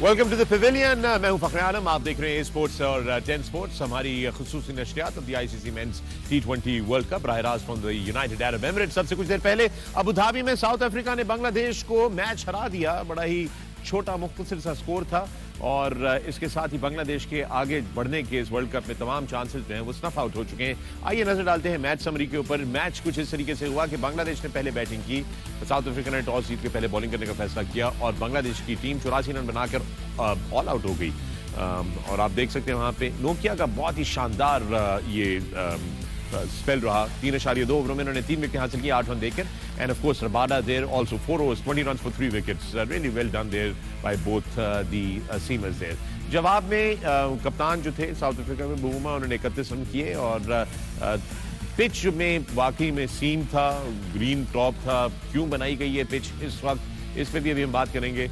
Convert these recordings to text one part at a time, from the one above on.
Welcome to the Pavilion. मैं हूं फखर आलम, आप देख रहे हैं स्पोर्ट्स और 10 स्पोर्ट्स। हमारी खुसूसी नशरियात of the ICC men's T20 world cup राह रास्त from the United Arab Emirates. सबसे कुछ देर पहले Abu Dhabi South Africa ने बांग्लादेश को मैच हरा दिया। बड़ा ही छोटा मुख्तसर सा स्कोर था और इसके साथ ही बांग्लादेश के आगे बढ़ने के इस वर्ल्ड कप में तमाम चांसेस जो हैं वो स्नफ आउट हो चुके हैं। आइए नजर डालते हैं मैच समरी के ऊपर। मैच कुछ इस तरीके से हुआ कि बांग्लादेश ने पहले बैटिंग की, साउथ अफ्रीका ने टॉस जीत के पहले बॉलिंग करने का फैसला किया और बांग्लादेश की टीम 84 रन बनाकर ऑल आउट हो गई। और आप देख सकते हैं वहां पे नोकिया का बहुत ही शानदार ये स्पेल रहा। 3.2 ओवरों में उन्होंने 3 विकेट हासिल किए, 8 रन देकर। And of course Rabada there also 4 overs 20 runs for 3 wickets, really well done there by both the seamers there। जवाब में कप्तान जो थे साउथ अफ्रीका में बुमा, उन्होंने 31 रन किए और पिच में वाकई में सीम था, ग्रीन टॉप था। क्यों बनाई गई है पिच इस वक्त, इस पे भी अभी हम बात करेंगे।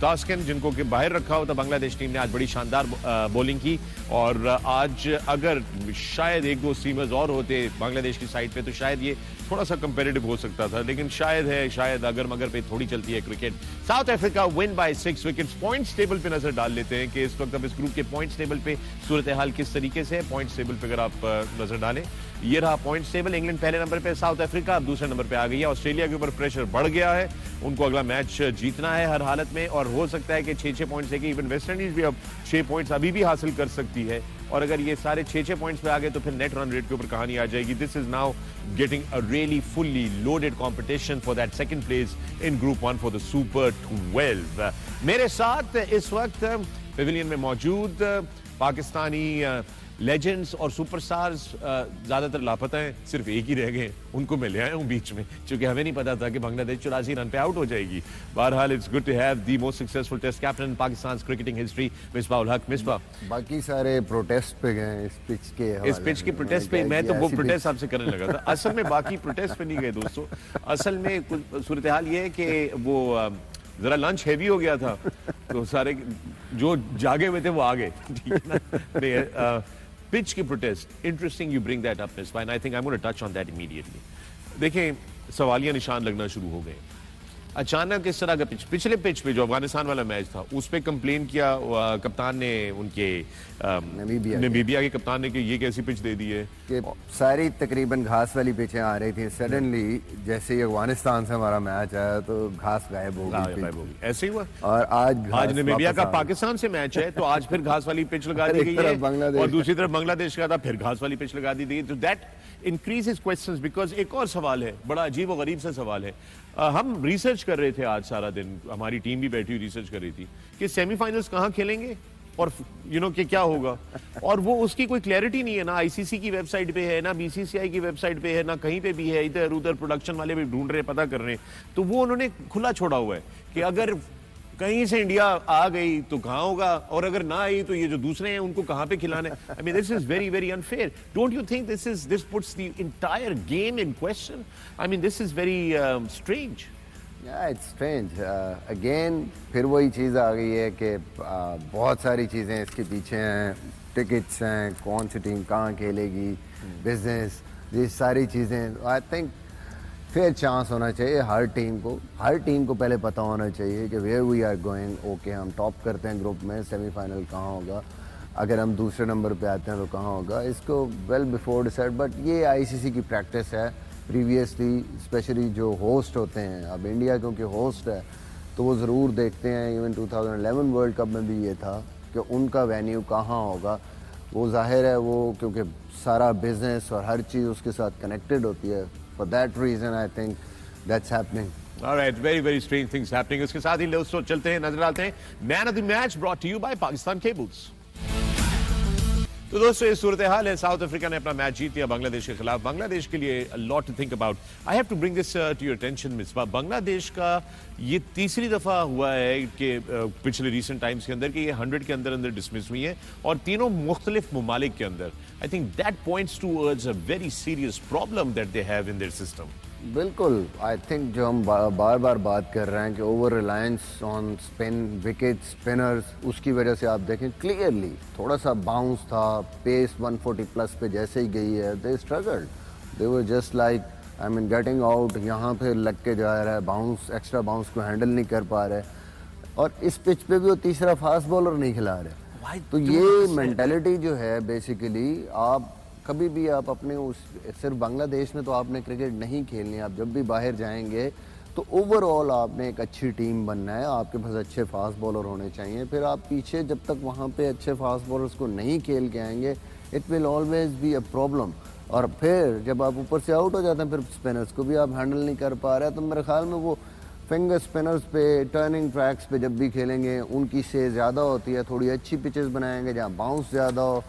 तास्किन जिनको कि बाहर रखा होता बांग्लादेश टीम ने आज बड़ी शानदार बॉलिंग की और आज अगर शायद 1-2 सीमर्स और होते बांग्लादेश की साइड पे तो शायद ये थोड़ा सा कंपेटिटिव हो सकता था, लेकिन शायद अगर मगर पे थोड़ी चलती है cricket. South Africa win bye 6 wickets. Points table पे नजर डाल लेते हैं कि इस वक्त अब इस ग्रुप के पॉइंट्स टेबल पे सूरत हाल किस तरीके से है। पॉइंट्स टेबल पे अगर आप नजर डालें, ये रहा पॉइंट्स टेबल। इंग्लैंड पहले नंबर पे, साउथ अफ्रीका अब दूसरे नंबर पे आ गई है। ऑस्ट्रेलिया के ऊपर प्रेशर बढ़ गया है, उनको अगला मैच जीतना है हर हालत में और हो सकता है कि 6-6 पॉइंट्स लेके इवन वेस्ट इंडीज भी अब 6 पॉइंट्स अभी भी हासिल कर सकती है और अगर ये सारे 6-6 पॉइंट्स पे आ गए तो फिर नेट रन रेट के ऊपर कहानी आ जाएगी। This is now getting a really fully loaded competition for that second place in group 1 for the super 12। मेरे साथ इस वक्त पेविलियन में मौजूद पाकिस्तानी लेजेंड्स और सुपरस्टार्स ज्यादातर लापता हैं, सिर्फ एक ही रह गए, उनको मैं ले आया हूं बीच में क्योंकि हमें नहीं पता था कि बांग्लादेश 84 रन पे आउट हो जाएगी। बहरहाल it's good to have the most successful test captain in Pakistan cricketing history, Misbah ul Haq. Misbah, बाकी सारे प्रोटेस्ट पे गए इस पिच के प्रोटेस्ट पे। मैं तो वो प्रोटेस्ट आपसे करने लगा था। असल में बाकी प्रोटेस्ट पे नहीं गए दोस्तों। असल में सूरत हाल ये है कि वो जरा लंच हैवी हो गया था तो सारे जो जागे हुए थे वो आ गए, ठीक है ना। पिच की protest, interesting you bring that up Misbah, and I think I am gonna touch on that immediately. देखें, सवालिया निशान लगना शुरू हो गए अचानक। इस तरह का पिछले पिच पे जो अफगानिस्तान वाला मैच था उस पे कंप्लेन किया कप्तान ने, उनके नमीबिया के कप्तान ने कि ये कैसी पिच दे दी है कि सारी तकरीबन घास वाली पिचें आ रही थी। सडनली जैसे ही अफगानिस्तान से हमारा मैच आया तो घास गायब हो गई। ऐसे ही हुआ और आज नमीबिया का पाकिस्तान से मैच है तो आज फिर घास वाली पिच लगा दी गई है और दूसरी तरफ बांग्लादेश का था, फिर घास वाली पिच लगा दी गई। तो दैट इंक्रीजेस क्वेश्चंस बिकॉज एक और सवाल है, बड़ा अजीब और गरीब सा सवाल है। हम रिसर्च कर रहे थे आज सारा दिन, हमारी टीम भी बैठी हुई रिसर्च कर रही थी कि सेमीफाइनल्स कहाँ खेलेंगे और कि क्या होगा, और वो उसकी कोई क्लैरिटी नहीं है। ना आईसीसी की वेबसाइट पे है, ना बीसीसीआई की वेबसाइट पे है, ना कहीं पे भी है। इधर उधर प्रोडक्शन वाले भी ढूंढ रहे, पता कर रहे हैं, तो वो उन्होंने खुला छोड़ा हुआ है कि अगर कहीं से इंडिया आ गई तो कहां होगा और अगर ना आई तो ये जो दूसरे हैं उनको कहां पे खिलाना है। I mean this is very very unfair. Don't you think this puts the entire game in question? I mean this is very strange. या इट्स स्ट्रेंज अगेन। फिर वही चीज़ आ गई है कि बहुत सारी चीज़ें इसके पीछे हैं, टिकट्स हैं, कौन सी टीम कहाँ खेलेगी, बिजनेस, ये सारी चीज़ें। आई थिंक फेयर चांस होना चाहिए हर टीम को पहले पता होना चाहिए कि where we are going. Okay, हम टॉप करते हैं ग्रुप में, सेमीफाइनल कहाँ होगा, अगर हम दूसरे नंबर पे आते हैं तो कहाँ होगा, इसको वेल बिफोर डिसाइड। बट ये आईसीसी की प्रैक्टिस है प्रीवियसली, स्पेशली जो होस्ट होते हैं। अब इंडिया क्योंकि होस्ट है तो वो ज़रूर देखते हैं, इवन 2011 वर्ल्ड कप में भी ये था कि उनका वेन्यू कहाँ होगा। वो जाहिर है वो क्योंकि सारा बिजनेस और हर चीज़ उसके साथ कनेक्टेड होती है। For that reason, I think that's happening. All right, very very strange things happening. उसके साथ ही दोस्तों चलते हैं, नजर डालते हैं man of the match brought to you by Pakistan cables. तो दोस्तों ये सूरत हाल है। साउथ अफ्रीका ने अपना मैच जीत लिया बांग्लादेश के खिलाफ। बांग्लादेश के लिए a lot to think about. I have to bring this to your attention, Misbah. Bangladesh का ये तीसरी दफा हुआ है कि पिछले रिसेंट टाइम्स के अंदर कि ये 100 के अंदर अंदर डिसमिस हुई है और तीनों मुख्तलिफ ममालिक के अंदर। आई think that points towards a very serious problem that they have in their system. बिल्कुल, आई थिंक जो हम बार बार बात कर रहे हैं कि over reliance on spin, wicket spinners, उसकी वजह से आप देखें क्लियरली थोड़ा सा बाउंस था, पेस 140 प्लस पे जैसे ही गई है they struggled, they were just like I mean getting out. यहाँ पे लग के जा रहा है, बाउंस, एक्स्ट्रा बाउंस को हैंडल नहीं कर पा रहे। और इस पिच पे भी वो तीसरा फास्ट बॉलर नहीं खिला रहे। तो ये मेंटालिटी जो है बेसिकली, आप कभी भी आप अपने उस, सिर्फ बांग्लादेश में तो आपने क्रिकेट नहीं खेलनी, आप जब भी बाहर जाएंगे तो ओवरऑल आपने एक अच्छी टीम बनना है, आपके पास अच्छे फास्ट बॉलर होने चाहिए। फिर आप पीछे जब तक वहाँ पे अच्छे फास्ट बॉलर्स को नहीं खेल के आएंगे, it will always be a problem. और फिर जब आप ऊपर से आउट हो जाते हैं, फिर स्पिनर्स को भी आप हैंडल नहीं कर पा रहे, तो मेरे ख्याल में वो फिंगर स्पिनर्स पे, टर्निंग ट्रैक्स पे जब भी खेलेंगे उनकी से ज़्यादा होती है। थोड़ी अच्छी पिचेस बनाएंगे जहाँ बाउंस ज़्यादा हो,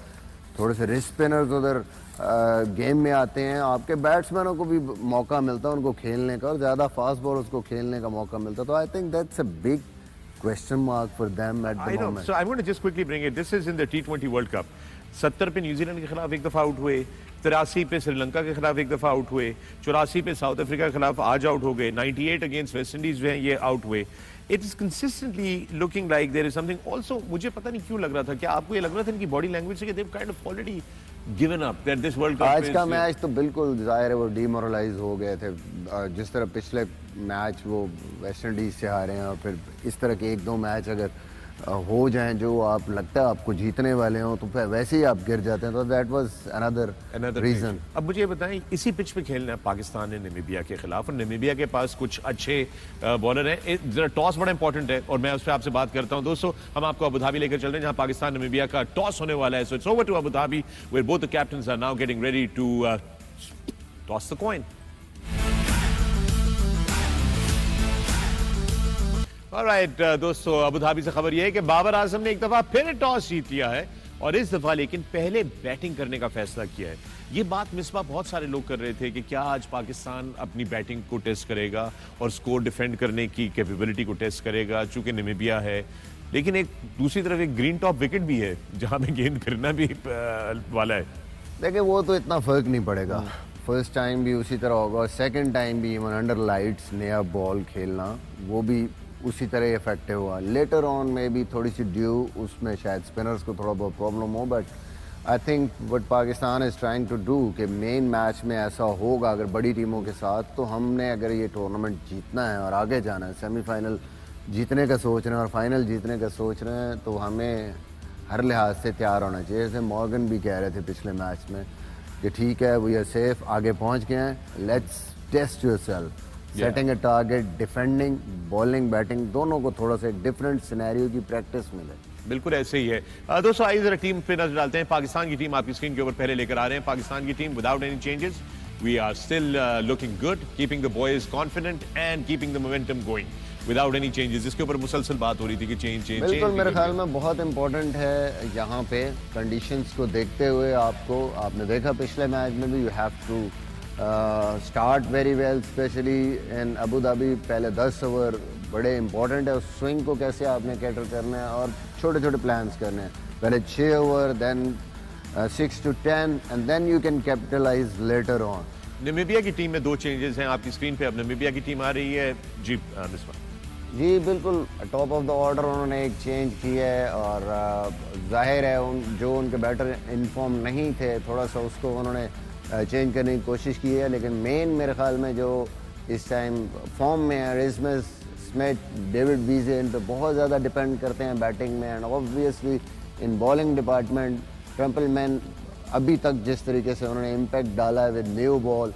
थोड़े से रिस्ट स्पिनर्स उधर गेम में आते हैं, आपके बैट्समैनों को भी मौका मिलता है उनको खेलने का, और ज़्यादा फास्ट बॉलर्स को खेलने का मौका मिलता है। तो I think that's a big question mark for them at the moment. So I want to just quickly bring it, this is in the T20 world cup. 70 पे न्यूजीलैंड के खिलाफ एक दफा आउट हुए, 83 पे श्रीलंका के खिलाफ एक दफा आउट हुए, 84 पे साउथ अफ्रीका के खिलाफ आज आउट हो गए, 98 अगेंस्ट वेस्ट इंडीज जो है ये आउट हुए। It is consistently looking like there is something also. मुझे पता नहीं क्यों लग रहा था, क्या आपको ये लग रहा था इनकी बॉडी लैंग्वेज से कि they've kind of already given up that this world cup? आज का मैच तो बिल्कुल जाहिर है वो डिमोरलाइज हो गए थे, जिस तरह पिछले मैच वो वेस्ट इंडीज से हारे हैं, और फिर इस तरह के एक दो मैच अगर हो जाएं जो आप लगता है आपको जीतने वाले हो, तो फिर वैसे ही आप गिर जाते हैं। तो दैट वाज अनदर रीजन। अब मुझे ये बताएं, इसी पिच पे खेलना है पाकिस्तान ने नामीबिया के खिलाफ, और नामीबिया के पास कुछ अच्छे बॉलर हैं। जरा टॉस बड़ा इंपॉर्टेंट है और मैं उस पर आपसे बात करता हूं। दोस्तों, हम आपको अबू धाबी लेकर चल रहे हैं जहां पाकिस्तान नामीबिया का टॉस होने वाला है। So it's over to Abu Dhabi where both the captains are now getting ready to toss the coin. Alright दोस्तों, अबू धाबी से खबर यह है कि बाबर आजम ने एक दफा फिर टॉस जीत लिया है, और इस दफा लेकिन पहले बैटिंग करने का फैसला किया है। ये बात मिसबा बहुत सारे लोग कर रहे थे कि क्या आज पाकिस्तान अपनी बैटिंग को टेस्ट करेगा और स्कोर डिफेंड करने की कैपेबिलिटी को टेस्ट करेगा चूंकि नामीबिया है। लेकिन एक दूसरी तरफ एक ग्रीन टॉप विकेट भी है जहां में गेंद फिरना भी वाला है। देखिए, वो तो इतना फर्क नहीं पड़ेगा, फर्स्ट टाइम भी उसी तरह होगा और सेकंड टाइम भी इवन अंडर लाइट्स नया बॉल खेलना वो भी उसी तरह इफेक्टिव हुआ। लेटर ऑन में भी थोड़ी सी ड्यू, उसमें शायद स्पिनर्स को थोड़ा बहुत प्रॉब्लम हो, but I think what Pakistan is trying to do कि मेन मैच में ऐसा होगा अगर बड़ी टीमों के साथ, तो हमने अगर ये टूर्नामेंट जीतना है और आगे जाना है, सेमीफाइनल जीतने का सोच रहे हैं और फाइनल जीतने का सोच रहे हैं, तो हमें हर लिहाज से तैयार होना चाहिए। जैसे मॉर्गन भी कह रहे थे पिछले मैच में कि ठीक है, वी आर सेफ, आगे पहुंच गए हैं, let's test yourself, setting a target, defending, bowling, batting, दोनों को थोड़ा सा डिफरेंट सिनेरियो की प्रैक्टिस मिले। बिल्कुल ऐसे ही है। दोस्तों, आइए जरा टीम पे नजर डालते हैं। पाकिस्तान की टीम आपकी स्क्रीन के ऊपर पहले लेकर आ रहे हैं। पाकिस्तान की team without any changes, we are still looking good, keeping the boys confident and keeping the momentum going without any changes. इसके ऊपर मुसलसल बात हो रही थी कि चेंज बिल्कुल मेरे ख्याल में बहुत इंपॉर्टेंट है यहाँ पे कंडीशंस को देखते हुए। आपने देखा पिछले मैच में भी, you have to start very well, specially in Abu Dhabi. पहले 10 ओवर बड़े इंपॉर्टेंट है, उस स्विंग को कैसे आपने कैटर करना है और छोटे छोटे प्लान्स करने हैं। पहले 6 over, then 6 to 10 and then you can capitalize later on. Namibia की टीम में 2 चेंजेस हैं आपकी स्क्रीन पे। अब नामीबिया की टीम आ रही है जी, मिसबा जी बिल्कुल, टॉप ऑफ द ऑर्डर उन्होंने एक चेंज की है, और जाहिर है जो उनके बैटर इनफॉर्म नहीं थे, थोड़ा सा उसको उन्होंने चेंज करने की कोशिश की है। लेकिन मेन मेरे ख्याल में जो इस टाइम फॉर्म में है, रिस्मस, स्मिथ, डेविड वीजे, इन पर बहुत ज़्यादा डिपेंड करते हैं बैटिंग में। And obviously in bowling department ट्रम्पलमैन अभी तक जिस तरीके से उन्होंने इम्पैक्ट डाला है विद न्यू बॉल,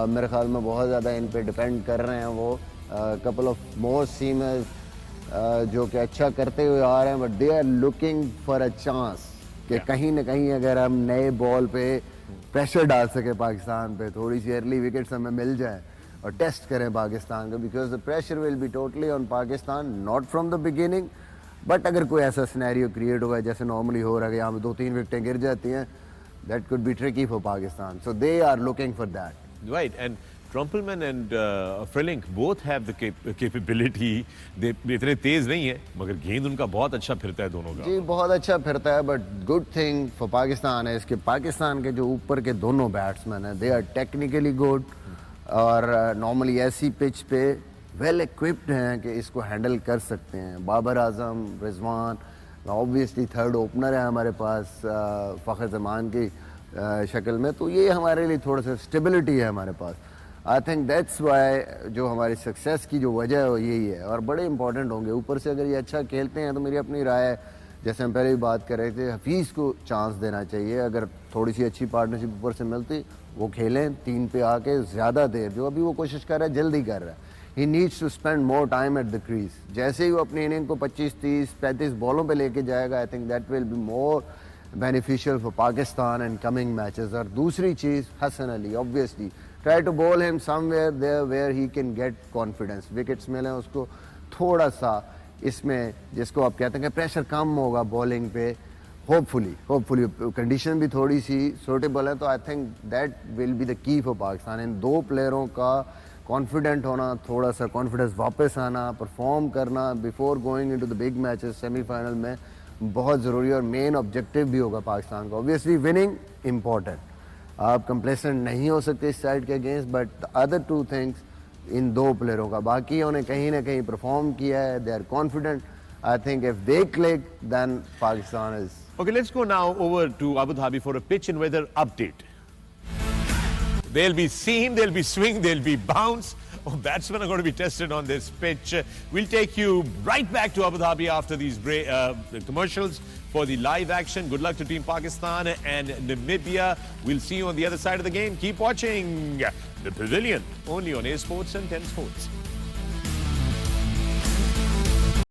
मेरे ख्याल में बहुत ज़्यादा इन पे डिपेंड कर रहे हैं वो। कपल ऑफ मोर सीमर्स जो कि अच्छा करते हुए आ रहे हैं, but they are looking for a chance कि कहीं ना कहीं अगर हम नए बॉल पे प्रेशर डाल सके पाकिस्तान पे, थोड़ी सी अर्ली विकेट्स हमें मिल जाए और टेस्ट करें पाकिस्तान को, because the pressure will be totally on Pakistan, not from the beginning, but अगर कोई ऐसा सिनेरियो क्रिएट होगा जैसे नॉर्मली हो रहा है कि यहाँ पे 2-3 विकेटें गिर जाती हैं, that could be tricky for Pakistan, so they are looking for that. Right, and Trumpelman and Frelink both have the capability. they इतने तेज नहीं है, मगर गेंद उनका बहुत अच्छा फिरता है दोनों का। जी बहुत अच्छा फिरता है, but good thing for Pakistan है इसके पाकिस्तान के जो ऊपर के दोनों बैट्समैन हैं, दे आर टेक्निकली गुड और नॉर्मली ऐसी पिच पे वेल इक्विप्ड हैं कि इसको हैंडल कर सकते हैं। Babar Azam, Rizwan, obviously third opener है हमारे पास फ़खर ज़मान की शक्ल में, तो ये हमारे लिए थोड़ा सा स्टेबिलिटी है हमारे पास। आई थिंक दैट्स वाई जो हमारी सक्सेस की जो वजह है वो यही है, और बड़े इंपॉर्टेंट होंगे। ऊपर से अगर ये अच्छा खेलते हैं तो मेरी अपनी राय है, जैसे हम पहले भी बात कर रहे थे, हफीज़ को चांस देना चाहिए। अगर थोड़ी सी अच्छी पार्टनरशिप ऊपर से मिलती, वो खेलें 3 पे आके ज़्यादा देर, जो अभी वो कोशिश कर रहा है जल्दी कर रहा है। He needs to spend more time at the crease. जैसे ही वो अपनी इनिंग को 25, 30, 35 बॉलों पे लेके जाएगा, I think that will be more beneficial for Pakistan and coming matches. और दूसरी चीज़, Hasan Ali obviously try to bowl him somewhere there where he can get confidence. Wickets मिले उसको थोड़ा सा, इसमें जिसको आप कहते हैं कि प्रेशर कम होगा बॉलिंग पे, होपफुली कंडीशन भी थोड़ी सी सूटेबल है, तो I think that will be the key for Pakistan. इन 2 प्लेयरों का कॉन्फिडेंट होना, थोड़ा सा कॉन्फिडेंस वापस आना, परफॉर्म करना before going into the big matches semifinal में बहुत ज़रूरी है, और मेन ऑब्जेक्टिव भी होगा पाकिस्तान का। ऑब्वियसली विनिंग इम्पॉर्टेंट, आप कंप्लेसेंट नहीं हो सकते इस साइड के against, but other 2 things in 2 प्लेयरों का, बाकी उन्हें कहीं ना कहीं परफॉर्म किया है, they are confident. I think if they click then Pakistan is Okay, let's go now over to Abu Dhabi for a pitch and weather update. There'll be seam, there'll be swing, there'll be bounce. Oh, batsmen are going to be tested on this pitch. We'll take you right back to Abu Dhabi after these commercials for the live action. Good luck to Team Pakistan and Namibia. We'll see you on the other side of the game. Keep watching The Pavilion, only on A Sports and 10 Sports.